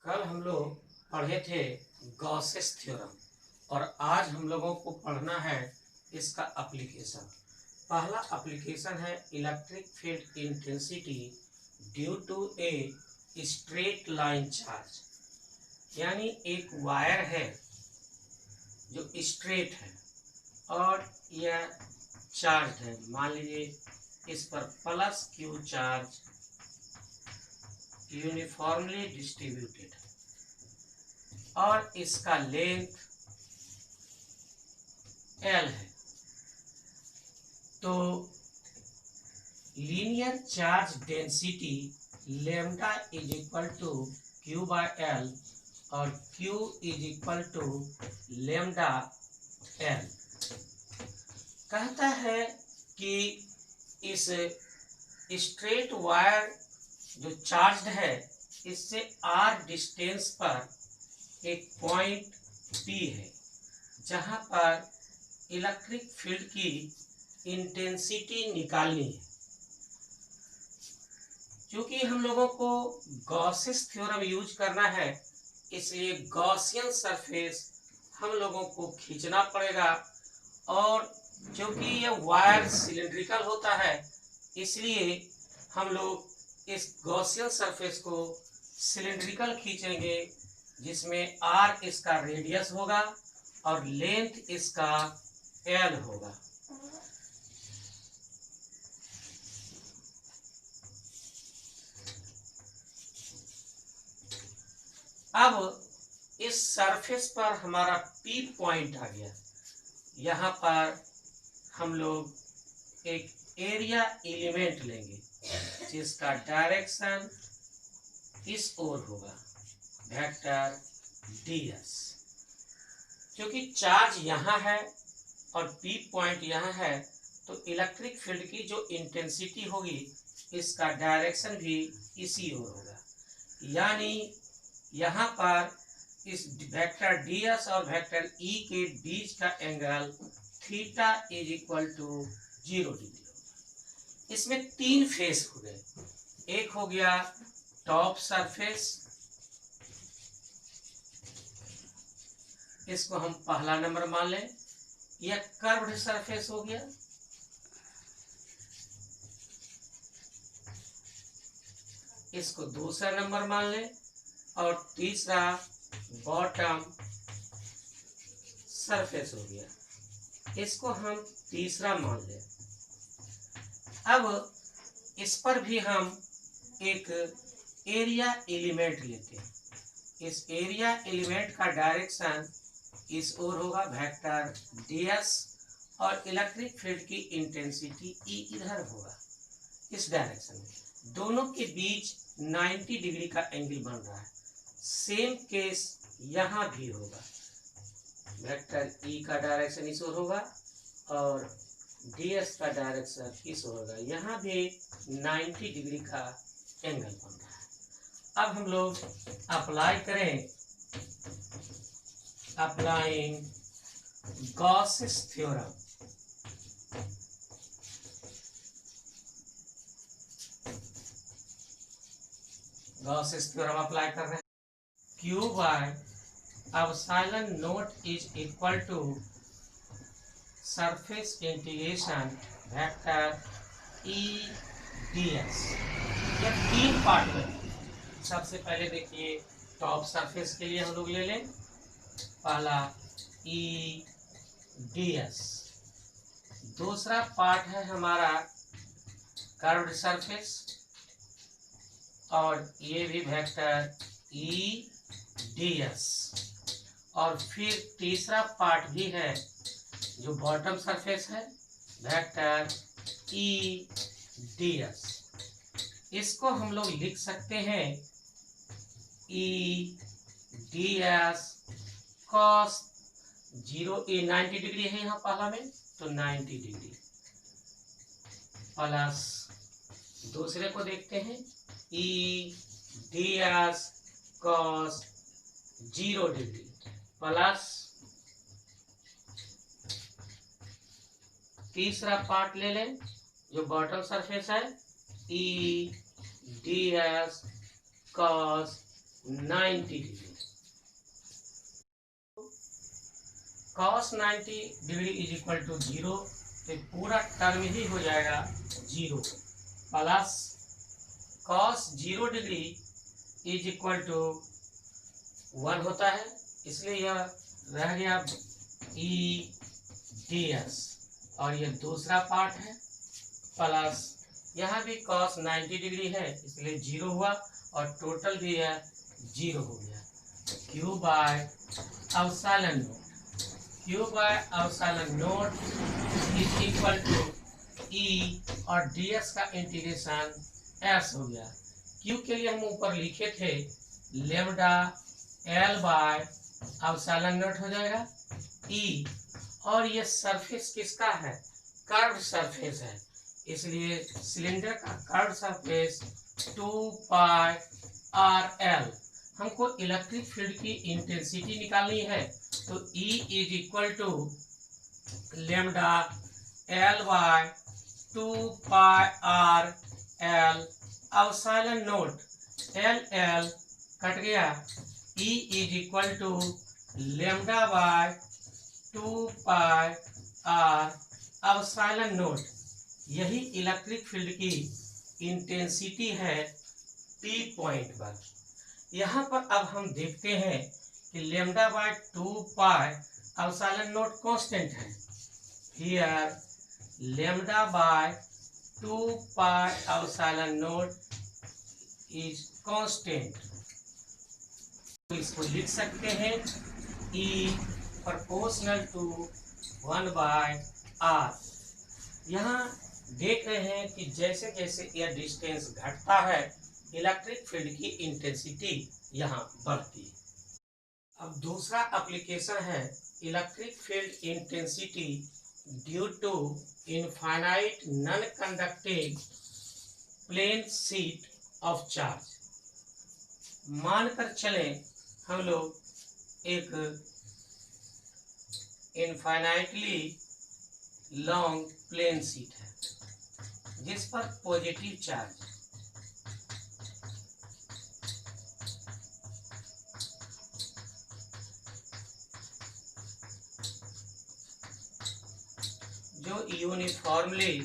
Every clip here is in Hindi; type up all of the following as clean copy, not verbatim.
कल हम लोग पढ़े थे गॉसेस थ्योरम और आज हम लोगों को पढ़ना है इसका एप्लीकेशन। पहला एप्लीकेशन है electric field intensity due to a straight line charge. यानी एक वायर है जो स्ट्रेट है और यह चार्ज है। मान लीजिए इस पर plus Q charge uniformly distributed और इसका लेंथ L है। तो linear charge density lambda is equal to Q by L और Q is equal to lambda L. कहता है कि इस स्ट्रेट वायर जो चार्ज है इससे r डिस्टेंस पर एक पॉइंट P है जहां पर इलेक्ट्रिक फील्ड की इंटेंसिटी निकालनी है। क्योंकि हम लोगों को गॉसेस थ्योरम यूज करना है इसलिए गॉसियन सरफेस हम लोगों को खींचना पड़ेगा और क्योंकि यह वायर सिलिंड्रिकल होता है इसलिए हम लोग इस गॉसियन सरफेस को सिलिंड्रिकल खींचेंगे जिसमें r इसका रेडियस होगा और लेंथ इसका L होगा। अब इस सरफेस पर हमारा P पॉइंट आ गया। यहाँ पर हम लोग एक एरिया एलिमेंट लेंगे जिसका डायरेक्शन इस ओर होगा, वेक्टर ds। क्योंकि चार्ज यहाँ है और P पॉइंट यहाँ है तो इलेक्ट्रिक फील्ड की जो इंटेंसिटी होगी इसका डायरेक्शन भी इसी ओर होगा। यानी यहाँ पर इस वेक्टर ds और वेक्टर E के बीच का angle theta is equal to 0 degree होगा। इसमें तीन फेस हो गए। एक हो गया टॉप सरफेस, इसको हम पहला नंबर मान लें। यह कर्व्ड सरफेस हो गया। इसको दूसरा नंबर मान लें और तीसरा बॉटम सरफेस हो गया, इसको हम तीसरा मान लें। अब इस पर भी हम एक एरिया एलिमेंट लेते हैं। इस एरिया एलिमेंट का डायरेक्शन इस ओर होगा, वेक्टर ds, और इलेक्ट्रिक फील्ड की इंटेंसिटी E इधर होगा इस डायरेक्शन में। दोनों के बीच 90 डिग्री का एंगल बन रहा है। सेम केस यहाँ भी होगा, वेक्टर E का डायरेक्शन इस ओर होगा और ds का डायरेक्शन इस ओर होगा। यहाँ भी 90 डिग्री का एंगल बन रहा है। अब हम लोग अप्लाई करें, applying Gauss's theorem. Gauss's theorem apply कर रहे हैं। Q by epsilon naught is equal to surface integration vector E ds। ये तीन पार्ट में। सबसे पहले देखिए टॉप सरफेस के लिए हम लोग ले लें पहला E ds। दूसरा पार्ट है हमारा कर्व्ड सरफेस और ये भी वेक्टर E ds। और फिर तीसरा पार्ट भी है जो बॉटम सरफेस है, वेक्टर E ds। इसको हम लोग लिख सकते हैं E ds cos 90 डिग्री है यहाँ पहला में तो 90 डिग्री प्लस दूसरे को देखते हैं E ds cos 0 degree plus तीसरा पार्ट ले लें जो बॉटम सरफेस है E ds cos 90 degree. cos 90 degree is equal to 0, तो पूरा टर्म ही हो जाएगा 0, plus cos 0 degree is equal to 1 होता है, इसलिए यह रह गया ई डी एस, और यह दूसरा पार्ट है, प्लस यहाँ भी cos 90 डिग्री है इसलिए 0 हुआ, और टोटल भी है 0 हो गया। Q by epsilon naught, Q by epsilon naught is equal to E और डी एस का इंटीग्रेशन एस हो गया। क्यू के लिए हम ऊपर लिखे थे lambda L by epsilon naught हो जाएगा ई, और ये सरफेस किसका है, कर्व सरफेस है, इसलिए सिलेंडर का curve surface 2 pi R L. हमको इलेक्ट्रिक फील्ड की इंटेंसिटी निकालनी है, तो E is equal to lambda L by 2 pi R L epsilon naught L L cut गया, E is equal to lambda by 2 pi R epsilon naught. यही इलेक्ट्रिक फील्ड की इंटेंसिटी है P पॉइंट पर। यहाँ पर अब हम देखते हैं कि lambda by 2 pi epsilon naught constant है। Here lambda by 2 pi epsilon naught is constant, तो इसको लिख सकते हैं E proportional to 1 by R. यहाँ देख रहे हैं कि जैसे जैसे यह डिस्टेंस घटता है इलेक्ट्रिक फील्ड की इंटेंसिटी यहाँ बढ़ती है। अब दूसरा एप्लीकेशन है electric field intensity due to infinite non conducting plane sheet of charge. मानकर चले हम लोग एक इनफाइनाइटली लॉन्ग प्लेन शीट है जिस पर पॉजिटिव चार्ज, जो यूनिफॉर्मली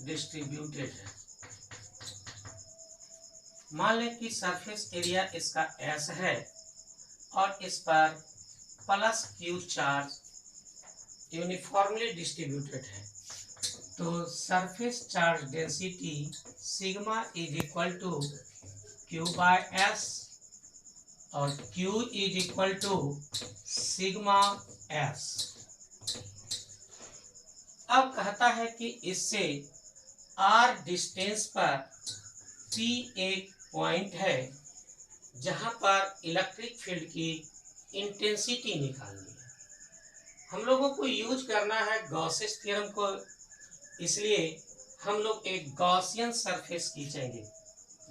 डिस्ट्रीब्यूटेड है। मान लें कि सरफेस एरिया इसका S है और इस पर plus Q charge uniformly distributed है, तो surface charge density sigma is equal to Q by S, और Q is equal to sigma S. अब कहता है कि इससे आर डिस्टेंस पर पी एक पॉइंट है जहां पर इलेक्ट्रिक फील्ड की इंटेंसिटी निकालनी है। हम लोगों को यूज करना है गॉसेस थ्योरम को, इसलिए हम लोग एक गॉसियन सरफेस खींचेंगे।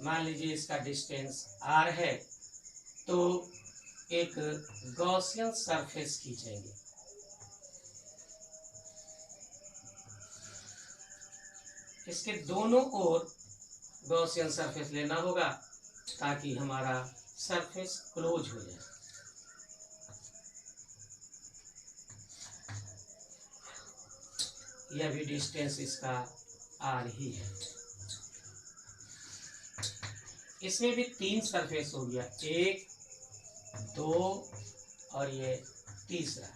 मान लीजिए इसका डिस्टेंस r है, तो एक गॉसियन सरफेस खींचेंगे। इसके दोनों ओर गॉसियन सरफेस लेना होगा ताकि हमारा सरफेस क्लोज हो जाए। यह भी डिस्टेंस इसका r ही है। इसमें भी 3 सरफेस हो गया, 1, 2 और ये तीसरा।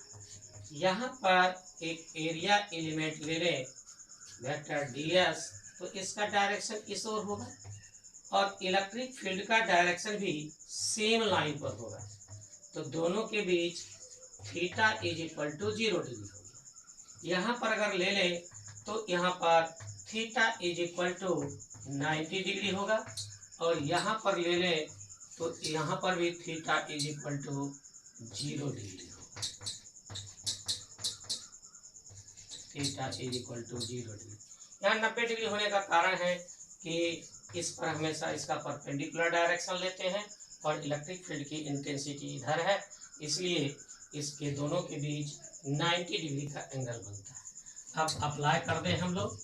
यहाँ पर एक एरिया एलिमेंट ले लें वेक्टर ds, तो इसका डायरेक्शन इस ओर होगा और इलेक्ट्रिक फील्ड का डायरेक्शन भी सेम लाइन पर होगा, तो दोनों के बीच theta is equal to 0 degree होगा। यहाँ पर अगर ले लें तो यहाँ पर theta is equal to 90 degree होगा, और यहाँ पर ले लें तो यहाँ पर भी theta is equal to 0 degree होगा। Theta is equal to 0 degree. यहाँ 90 डिग्री होने का कारण है कि इस पर हमेशा इसका परपेंडिकुलर डायरेक्शन लेते हैं और इलेक्ट्रिक फील्ड की इंटेंसिटी इधर है, इसलिए इसके दोनों के बीच 90 डिग्री का एंगल बनता है। अब अप्लाई कर दें हम लोग,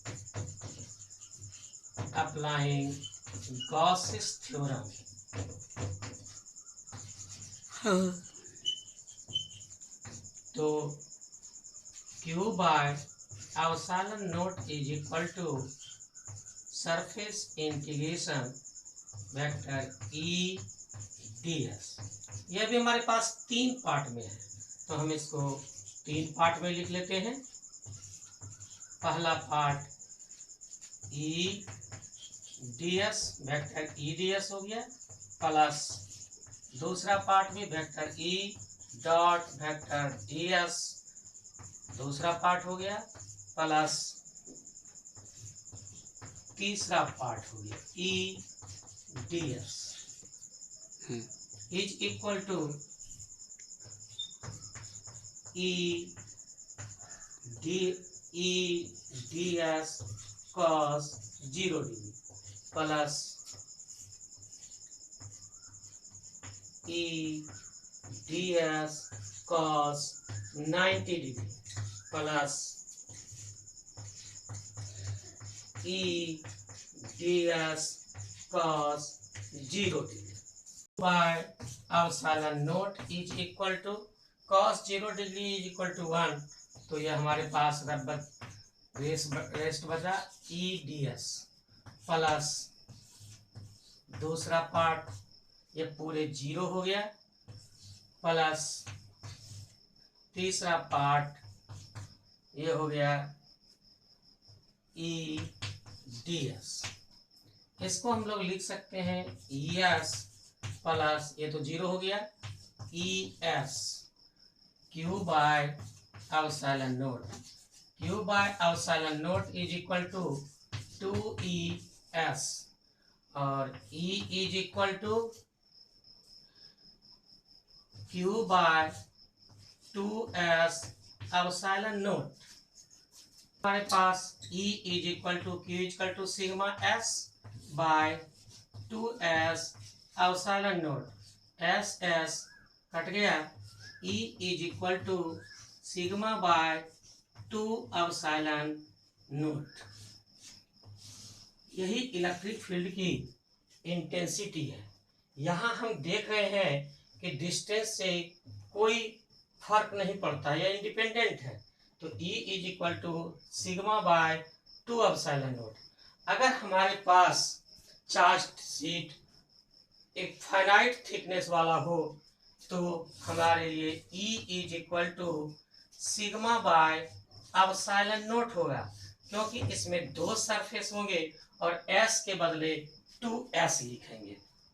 अप्लाइंग गॉसेस थ्योरम। हाँ। तो Q by epsilon naught is equal to surface integration vector E D S. यह भी हमारे पास 3 पार्ट में है, तो हम इसको 3 पार्ट में लिख लेते हैं। पहला part E D S, vector E D S हो गया, प्लस दूसरा पार्ट भी vector E dot vector D S, दूसरा पार्ट हो गया, प्लस तीसरा पार्ट हो गया E D S is equal to E D S cos 0 degree plus E D S cos 90 degree plus E D S cos 0 degree by epsilon naught is equal to cos 0 degree is equal to 1, तो यह हमारे पास रेस्ट बचा ई डी एस प्लस दूसरा पार्ट ये पूरे 0 हो गया, प्लस तीसरा पार्ट ये हो गया ई डी एस। इसको हम लोग लिख सकते हैं ई एस प्लस ये तो 0 हो गया E S Q by epsilon naught. Q by epsilon naught is equal to 2 E S और E is equal to Q by 2s epsilon naught. हमारे पास E is equal to Q is equal to sigma S by 2s epsilon naught. S cut गया, E is equal to sigma by 2 epsilon naught. यही इलेक्ट्रिक फील्ड की इंटेंसिटी है। यहाँ हम देख रहे हैं कि डिस्टेंस से कोई फर्क नहीं पड़ता, यह इंडिपेंडेंट है, तो E is equal to sigma by 2 epsilon naught. अगर हमारे पास चार्ज शीट एक फाइनाइट थिकनेस वाला हो तो हमारे लिए E is equal to sigma by epsilon naught होगा, क्योंकि इसमें 2 सरफेस होंगे और S के बदले 2s लिखेंगे।